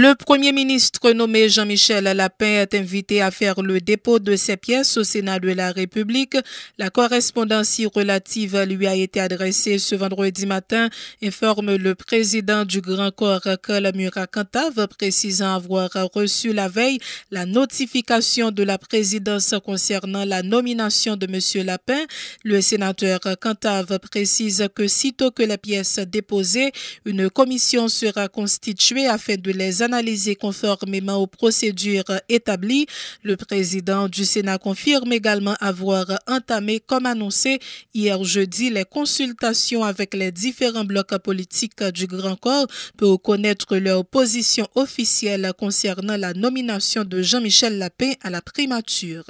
Le Premier ministre nommé Jean-Michel Lapin est invité à faire le dépôt de ses pièces au Sénat de la République. La correspondance relative lui a été adressée ce vendredi matin, informe le président du Grand Corps Kalamura Cantave, précisant avoir reçu la veille la notification de la présidence concernant la nomination de M. Lapin. Le sénateur Cantave précise que sitôt que les pièces déposées, une commission sera constituée afin de les analysé conformément aux procédures établies. Le président du Sénat confirme également avoir entamé, comme annoncé hier jeudi, les consultations avec les différents blocs politiques du Grand Corps pour connaître leur position officielle concernant la nomination de Jean-Michel Lapin à la primature.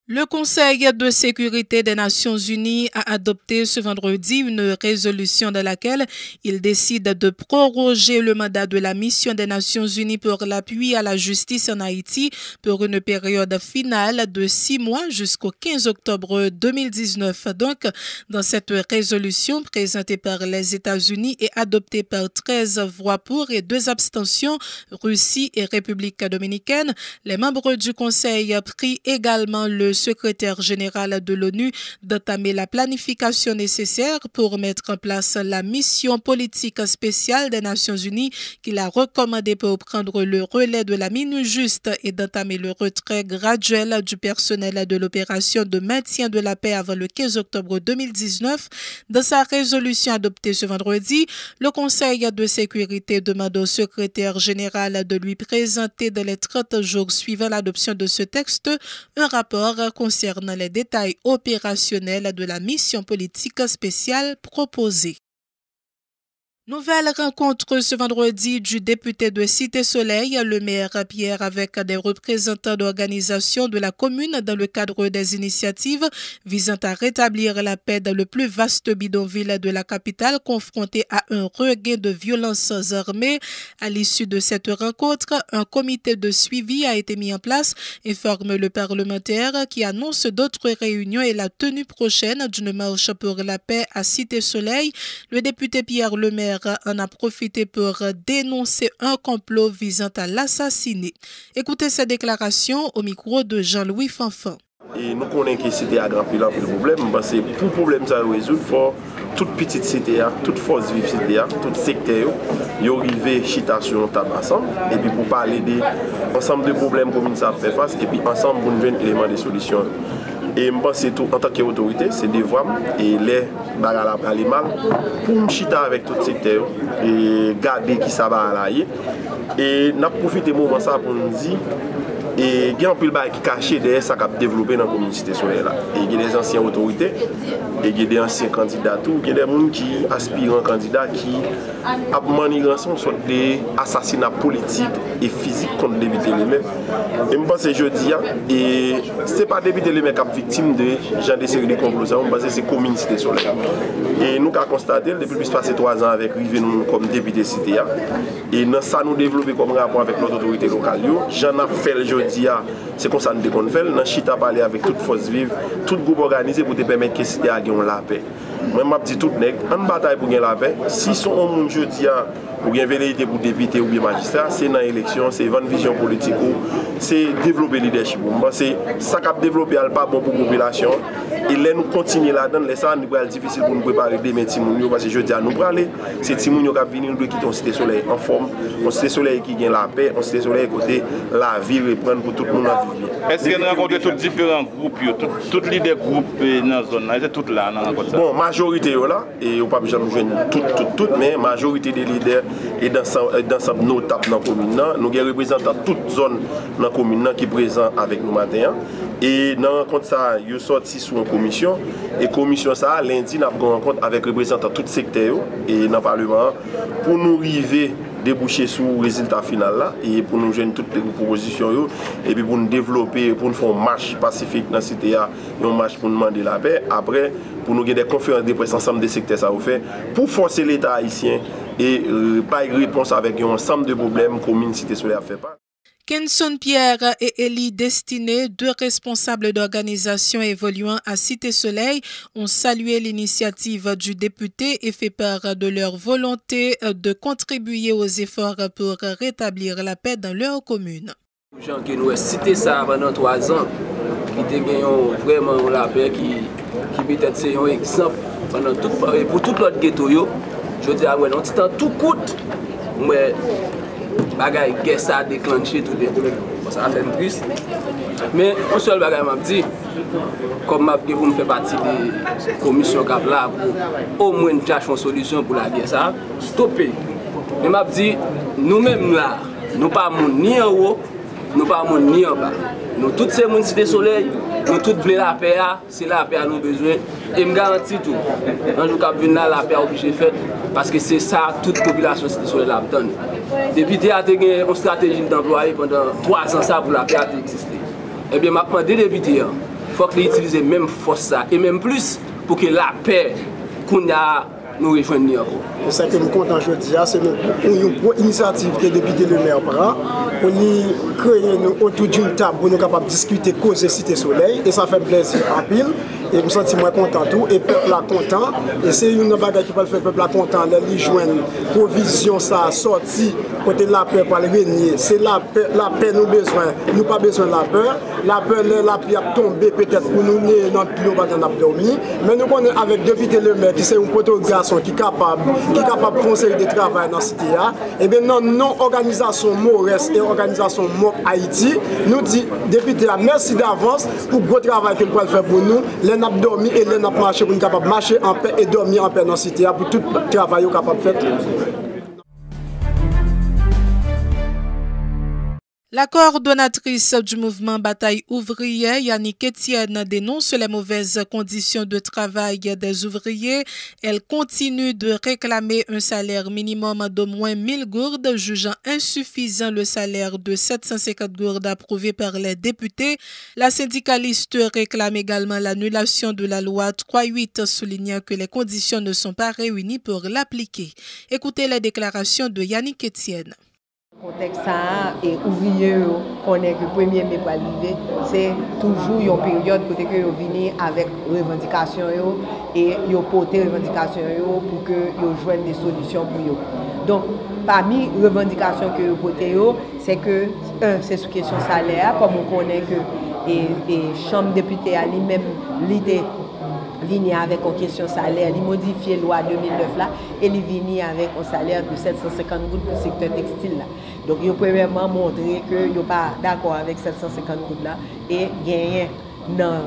Le Conseil de sécurité des Nations Unies a adopté ce vendredi une résolution dans laquelle il décide de proroger le mandat de la mission des Nations Unies pour l'appui à la justice en Haïti pour une période finale de 6 mois jusqu'au 15 octobre 2019. Donc, dans cette résolution présentée par les États-Unis et adoptée par 13 voix pour et 2 abstentions, Russie et République dominicaine, les membres du Conseil prient également le secrétaire général de l'ONU d'entamer la planification nécessaire pour mettre en place la mission politique spéciale des Nations Unies qu'il a recommandé pour prendre le relais de la MINUJUST et d'entamer le retrait graduel du personnel de l'opération de maintien de la paix avant le 15 octobre 2019. Dans sa résolution adoptée ce vendredi, le Conseil de sécurité demande au secrétaire général de lui présenter dans les 30 jours suivant l'adoption de ce texte un rapport concernant les détails opérationnels de la mission politique spéciale proposée. Nouvelle rencontre ce vendredi du député de Cité-Soleil, le maire Pierre, avec des représentants d'organisations de la commune dans le cadre des initiatives visant à rétablir la paix dans le plus vaste bidonville de la capitale confronté à un regain de violences armées. À l'issue de cette rencontre, un comité de suivi a été mis en place, informe le parlementaire qui annonce d'autres réunions et la tenue prochaine d'une marche pour la paix à Cité-Soleil. Le député Pierre Lemaire en a profité pour dénoncer un complot visant à l'assassiner. Écoutez sa déclaration au micro de Jean-Louis Fanfan. Et nous connaissons que c'était un grand problème. Parce que pour le problème ça résoudre, il faut toute petite cité, toute force vive cité, tout secteur, y arriver chita sur un table ensemble. Et puis pour parler de ensemble de problèmes comme ça fait face, et puis ensemble pour nous donner un élément de solution. Et je pense que tout en tant qu'autorité, c'est des voix et les bagages à aller mal pour me chita avec tout le secteur et garder qui ça va aller. Et nous avons profité de moment ça pour nous dire et il y a un peu de choses qui cachent derrière ça qui a développé dans la communauté solaire. Et il y a des anciennes autorités, et il y a des anciens candidats, il y a des gens qui aspirent en candidat qui ont manigance une sorte d'assassinat politique et physique contre les députés. Et je pense que je dis, et ce n'est pas les députés qui sont victimes de gens de série de complots, je pense que c'est la communauté solaire. Et nous avons constaté, depuis plus de 3 ans avec nous comme député cité, et ça nous développé comme rapport avec notre autorité locale. J'en ai fait le jeudi, c'est comme ça nous fait. Nous avons parlé avec toute force vive, tout groupe organisé pour te permettre que la cité ait la paix. Moi, je dis tout le monde, en bataille pour gagner la paix, si son monde jeudi ou bien velléité pour député ou bien magistrat, c'est dans l'élection, c'est une vision politique, c'est développer le leadership. C'est ça qui a développé pas bon pour la population. Et là, nous continuons là-dedans, ça nous est difficile pour nous préparer des métiers, parce que je dis à nous parler, c'est Timounio qui a venu nous quitter un cité soleil en forme, un cité soleil qui gagne la paix, un cité soleil côté la vie reprendre pour tout le monde à vivre. Est-ce que nous rencontrons tous différents groupes, tous les leaders groupes dans la zone, c'est tout là, bon, majorité là, et on ne peut pas jamais jouer tout, mais majorité des leaders et dans sa notable dans la commune, nous avons représentants toute zone dans la commune qui est présent avec nous matin. Et dans la rencontre, ils sont sortis sur une commission. Et la commission, ça, lundi, nous avons une rencontre avec les représentants de tout secteur et dans le Parlement pour nous arriver déboucher sur le résultat final là, et pour nous joindre toutes les propositions et puis pour nous développer, pour nous faire une marche pacifique dans la cité, une marche pour nous demander la paix. Après, pour nous avoir des conférences de presse ensemble des secteurs, ça vous fait pour forcer l'État haïtien et pas une réponse avec un ensemble de problèmes que la cité solaire fait pas. Kenson Pierre et Élie Destiné, deux responsables d'organisations évoluant à Cité Soleil, ont salué l'initiative du député et fait part de leur volonté de contribuer aux efforts pour rétablir la paix dans leur commune. Jean qui nous a cité ça pendant 3 ans, qui ont vraiment la paix, qui peut-être c'est un exemple pendant pour tout l'autre ghetto. Je dis à non, tout coûte, mais bagay guerre ça a déclenché tout de suite. Ça a fait plus. Mais un seul bagay m'a dit, comme m'a dit, vous me faites partie de la commission cap là pour au moins chercher une solution pour la guerre ça, stopper. Mais m'a dit, nous-mêmes là, nous pas ni en haut, nous pas ni en bas. Nous tous ces monde Cité Soleil, nous tous voulons la paix, c'est la paix à nous besoin. Et me garantis tout. Un jour qu'on vient là, la paix obligée faite parce que c'est ça toute population Cité Soleil l'a donne. Depuis qu'il y a une stratégie d'employer pendant 3 ans ça pour la paix à exister. Eh bien, m'a demandé député, il faut qu'ils utilisent même force ça et même plus pour que la paix qu'on a nous rejoignons. C'est que nous comptons aujourd'hui, c'est une initiative que le député le maire prend. On y crée autour d'une table pour nous capables de discuter cause Cité Soleil et ça fait plaisir à pile. Et je me sens moins content tout et le peuple est content. Et c'est une bagarre qui peut faire le peuple est content. Les joindre provision ça sorti côté la paix pour le régner. C'est la paix nous besoin. Nous pas besoin de la peur. La peur la pluie a tombé peut-être pour nous dans le plus bas dormi. Mais nous connaissons avec député le maire qui c'est un poteau garçon qui est capable de faire une série de travail dans la cité. Et bien non organisation Mores et organisation MOP Haïti nous dit député merci d'avance pour le gros travail que vous pouvez faire pour nous. Les n'a dormi et les n'a marché pour nous capable marcher en paix et dormir en paix dans la cité pour tout le travail capable de faire. La coordonnatrice du mouvement Bataille ouvrière, Yannick Etienne, dénonce les mauvaises conditions de travail des ouvriers. Elle continue de réclamer un salaire minimum d'au moins 1000 gourdes, jugeant insuffisant le salaire de 750 gourdes approuvé par les députés. La syndicaliste réclame également l'annulation de la loi 3.8, soulignant que les conditions ne sont pas réunies pour l'appliquer. Écoutez les déclarations de Yannick Etienne. Le contexte et ouvrier connaît que le 1er mai pour arriver, c'est toujours une période côté que vous venez avec revendications et vous portez revendications pour que vous joignent des solutions pour eux. Donc parmi les revendications que vous portez, c'est que c'est sur question salaire, comme on connaît que et chambre députée à lui-même l'idée vini avec une question salaire, il modifie la loi 2009 là et il vini avec un salaire de 750 gouttes pour le secteur textile là. Donc il premièrement montrer que il pas d'accord avec 750 gouttes là et gagner dans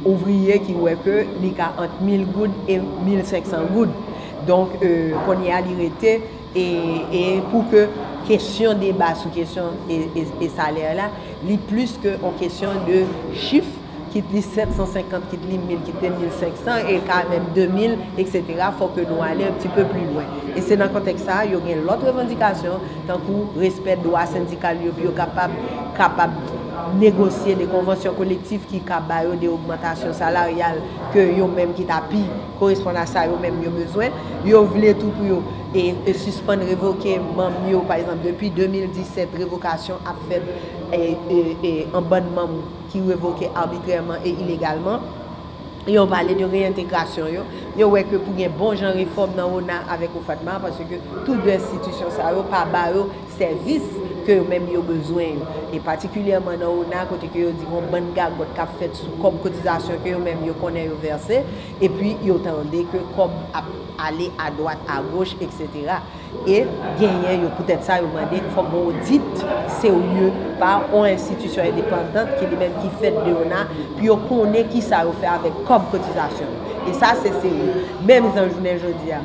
ouvrier qui voit que il a entre 1000 gouttes et 1500 gouttes. Donc qu'on y a l'arrêté et pour que question débat sur question et salaire là, li plus que en question de chiffres qui dit 750, qui dit 1000, qui dit 1500 et quand même 2000, etc. Il faut que nous allions un petit peu plus loin. Et c'est dans ce contexte ça, il y a l'autre revendication, tant que respect des droits syndicaux, il est capable de négocier des conventions collectives qui capable des augmentations salariales que eux-mêmes qui tapent correspondent à ça, eux-mêmes ils ont besoin. Ils voulaient tout pour eux et suspendre, révoquer, membre, par exemple, depuis 2017, révocation a fait un bon membre qui révoqué arbitrairement et illégalement. Ils ont parlé de réintégration. Ils ont vu que pour une bonne genre réforme dans l'ONA avec le Fatma, parce que toutes les institutions n'ont pas de service que même ils ont besoin. Et particulièrement dans l'ONA, côté que ils disent qu'on bonne garde qui fait comme cotisation que même ils connaissent versé. Et puis ils attendaient que comme aller à droite, à gauche, etc. Et gagner, peut-être ça, ils ont demandé qu'il faut qu'on audite sérieux par une institution indépendante qui fait de l'ONA, puis on connaît qui ça fait avec comme cotisation. Et ça, c'est sérieux. Même dans la journée aujourd'hui, la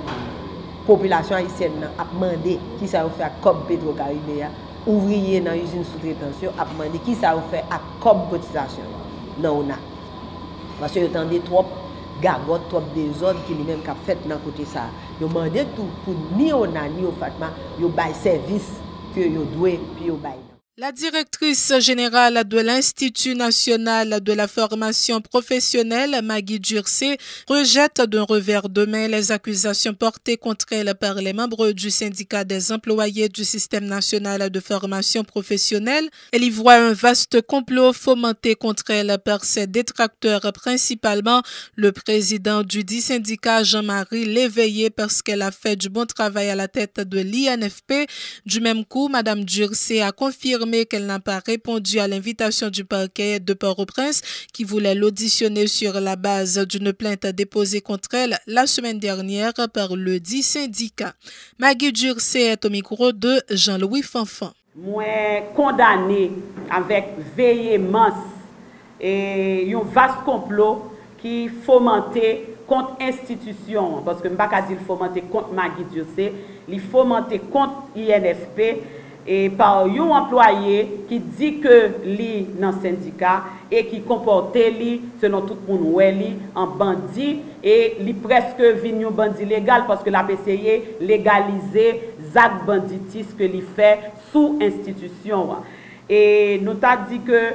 population haïtienne a demandé qui ça fait comme Petro-Caribéa, ouvrier dans l'usine sous-traitance, a demandé qui ça fait comme cotisation dans l'ONA. Parce que vous avez trop gagote, trop désordre qui lui-même a fait dans côté ça. Ils ont demandé tout pour ni ONA ni au Fatma, ils ont bail service que ils doivent puis ils bail. La directrice générale de l'Institut national de la formation professionnelle, Maggie Durcé, rejette d'un revers de main les accusations portées contre elle par les membres du syndicat des employés du système national de formation professionnelle. Elle y voit un vaste complot fomenté contre elle par ses détracteurs, principalement le président du dit syndicat, Jean-Marie Léveillé, parce qu'elle a fait du bon travail à la tête de l'INFP. Du même coup, Mme Durcé a confirmé qu'elle n'a pas répondu à l'invitation du parquet de Port-au-Prince qui voulait l'auditionner sur la base d'une plainte déposée contre elle la semaine dernière par le dit syndicat. Maggie Durcé est au micro de Jean-Louis Fanfan. Moi condamné avec véhémence et un vaste complot qui fomentait contre institution, parce que je ne peux pas dire fomenté contre Maggie Durcé, il fomenté contre l'INFP et par un employé qui dit que lui dans le syndicat et qui comportait lui selon tout le monde en bandit et lui presque venu un bandit légal parce que la PCI légalisé actes banditisme que lui fait sous institution. Et nous t'a dit que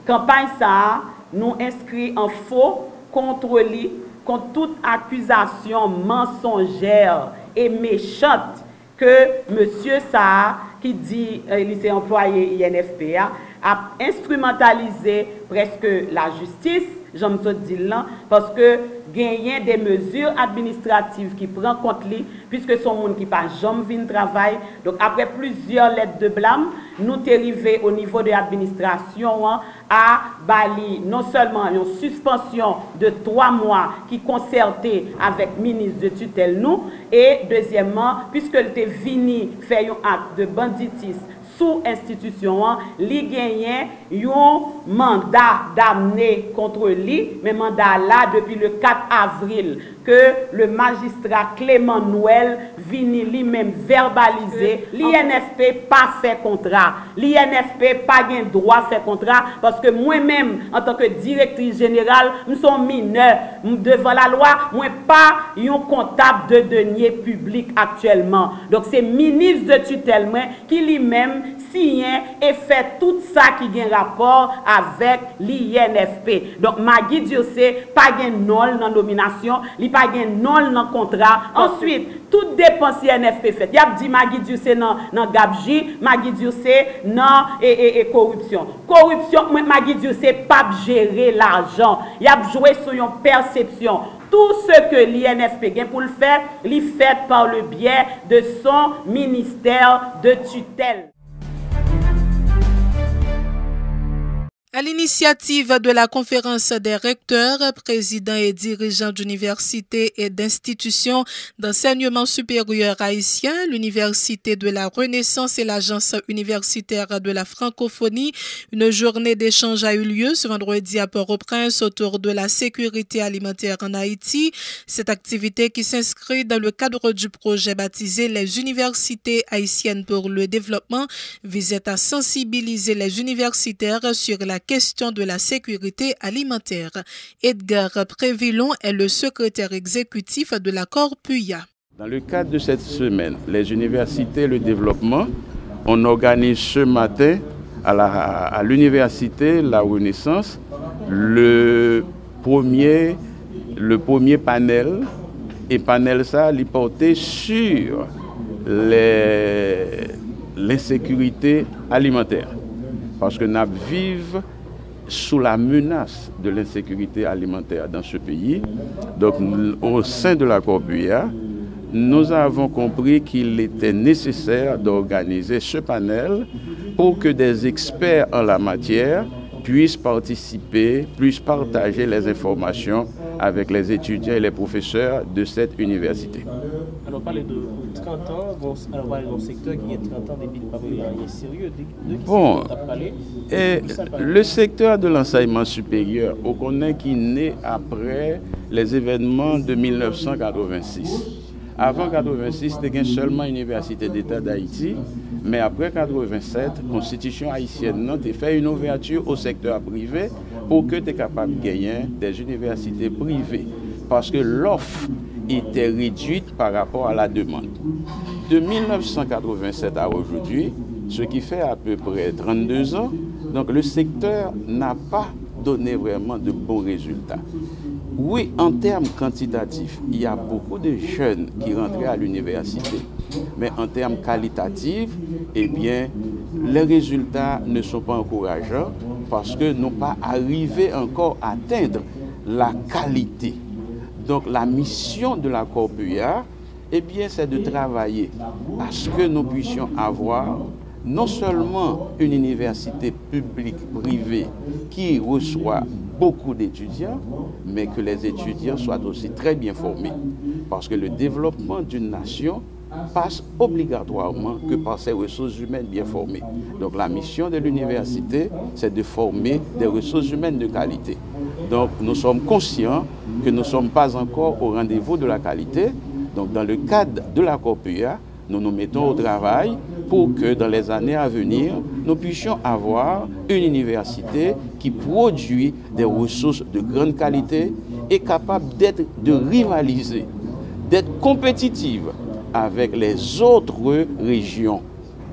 campagne ça nous inscrit en faux contre lui, contre toute accusation mensongère et méchante que monsieur Saha, qui dit il est employé INFPA, a instrumentalisé presque la justice, j'aime ça dire là, parce que gagner des mesures administratives qui prend compte lui, puisque son monde qui pas jamais vient travail. Donc après plusieurs lettres de blâme, nous sommes arrivés au niveau de l'administration à Bali, non seulement une suspension de 3 mois qui concertait avec le ministre de tutelle nous, et deuxièmement, puisqu'elle était venu faire un acte de banditisme sous institution, li gagnait un mandat d'amener contre lui, mais mandat là depuis le 4 avril que le magistrat Clément Noël vini lui-même verbaliser l'INFP pas fait contrat. L'INFP pas gain droit faire contrat parce que moi-même en tant que directrice générale, nous sommes mineurs devant la loi, moi pas un comptable de deniers publics actuellement. Donc c'est ministre de tutelle qui lui-même signe et fait tout ça qui a rapport avec l'INFP. Donc Maggie Durcé pas gain non dans nomination, pas gain non dans contrat. Ensuite, toute dépense INFP fait. Y a dit Maggie Durcé dans Gabji, Maggie Durcé dans et corruption. Corruption, Maggie Durcé pas gérer l'argent. Y a joué sur une perception. Tout ce que l'INFP gain pour le faire, il fait par le biais de son ministère de tutelle. À l'initiative de la conférence des recteurs, présidents et dirigeants d'universités et d'institutions d'enseignement supérieur haïtien, l'Université de la Renaissance et l'Agence universitaire de la francophonie, une journée d'échange a eu lieu ce vendredi à Port-au-Prince autour de la sécurité alimentaire en Haïti. Cette activité qui s'inscrit dans le cadre du projet baptisé Les universités haïtiennes pour le développement visait à sensibiliser les universitaires sur la question de la sécurité alimentaire. Edgar Prévillon est le secrétaire exécutif de l'accord PUYA. Dans le cadre de cette semaine, les universités et le développement, on organise ce matin à l'université La Renaissance le premier panel. Et panel ça, il portait sur l'insécurité alimentaire. Parce que nous vivons sous la menace de l'insécurité alimentaire dans ce pays. Donc, au sein de l'accord PUYA, nous avons compris qu'il était nécessaire d'organiser ce panel pour que des experts en la matière puissent participer, puissent partager les informations avec les étudiants et les professeurs de cette université. Alors, on parle de 30 ans, on parle d'un secteur qui est 30 ans depuis le partenariat sérieux. Bon, et le secteur de l'enseignement supérieur, on connaît qu'il naît après les événements de 1986. Avant 1986, c'était seulement l'Université d'État d'Haïti, mais après 1987, la Constitution haïtienne a fait une ouverture au secteur privé pour que tu es capable de gagner des universités privées, parce que l'offre était réduite par rapport à la demande. De 1987 à aujourd'hui, ce qui fait à peu près 32 ans. Donc le secteur n'a pas donné vraiment de bons résultats. Oui, en termes quantitatifs, il y a beaucoup de jeunes qui rentraient à l'université. Mais en termes qualitatifs, eh bien, les résultats ne sont pas encourageants parce que nous n'avons pas arrivé encore à atteindre la qualité. Donc la mission de la Corbuya, eh bien, c'est de travailler à ce que nous puissions avoir non seulement une université publique privée qui reçoit beaucoup d'étudiants, mais que les étudiants soient aussi très bien formés. Parce que le développement d'une nation passe obligatoirement que par ses ressources humaines bien formées. Donc la mission de l'université, c'est de former des ressources humaines de qualité. Donc nous sommes conscients que nous ne sommes pas encore au rendez-vous de la qualité. Donc dans le cadre de la Corbuya, nous nous mettons au travail pour que dans les années à venir, nous puissions avoir une université qui produit des ressources de grande qualité et capable de rivaliser, d'être compétitive avec les autres régions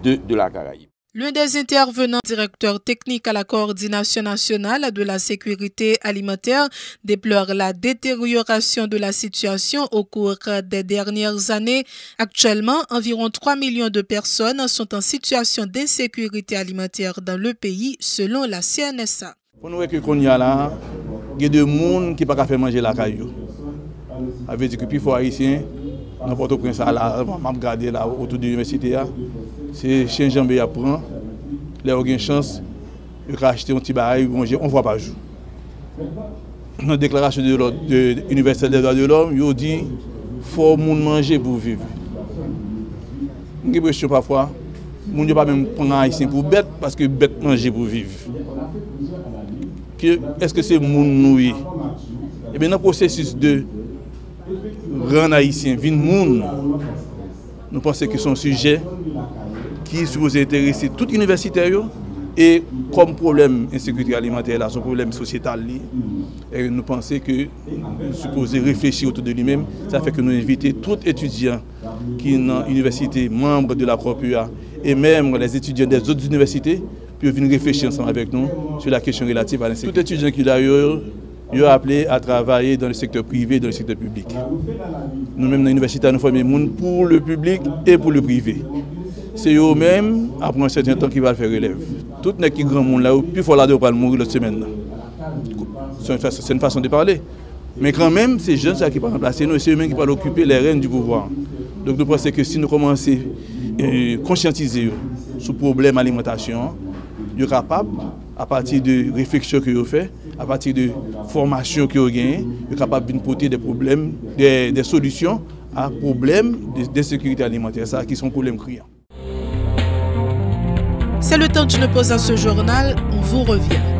de la Caraïbe. L'un des intervenants, directeur technique à la coordination nationale de la sécurité alimentaire, déplore la détérioration de la situation au cours des dernières années. Actuellement, environ 3 millions de personnes sont en situation d'insécurité alimentaire dans le pays, selon la CNSA. Pour nous voir qu'on y a là, il y a des gens qui ne peuvent pas faire manger la caillou. Avec des plus forts haïtiens, n'importe où ça là, m'a regardé là autour de l'université, c'est chien jambé à prendre. Là on a une chance de acheter un petit baril manger, on voit pas jour. Dans la déclaration de l'Université des droits de l'homme, il dit faut moun manger pour vivre. Une question parfois, moun ne pas même prendre haïtien pour bête parce que bête manger pour vivre. Est-ce que c'est moun nourri? Et bien dans le processus de rendre haïtien vin moun, nous pensons que c'est un sujet qui supposé intéresser toute universitaire et comme problème insécurité alimentaire là, son problème sociétal et nous pensons que nous supposons réfléchir autour de lui-même. Ça fait que nous invitons tous les étudiants qui sont dans l'université, membres de la Corbuya et même les étudiants des autres universités pour venir réfléchir ensemble avec nous sur la question relative à l'insécurité. Tout étudiant qui d'ailleurs ils sont appelés à travailler dans le secteur privé et dans le secteur public. Nous-mêmes dans l'université, nous formons les gens pour le public et pour le privé. C'est eux-mêmes, après un certain temps, qui vont faire relève. Tout n'est qui grand monde là, puis il faut là de pas mourir l'autre semaine. C'est une façon de parler. Mais quand même, ces jeunes qui vont remplacer nous, c'est eux-mêmes qui vont occuper les rênes du pouvoir. Donc nous pensons que si nous commençons à conscientiser sur le problème de l'alimentation, nous sommes capables, à partir de réflexions que vous faites, à partir de formations que vous gagnez, nous sommes capables de porter des problèmes, des solutions à problèmes d'insécurité alimentaire, ça qui sont problèmes criants. C'est le temps d'une pause à ce journal, on vous revient.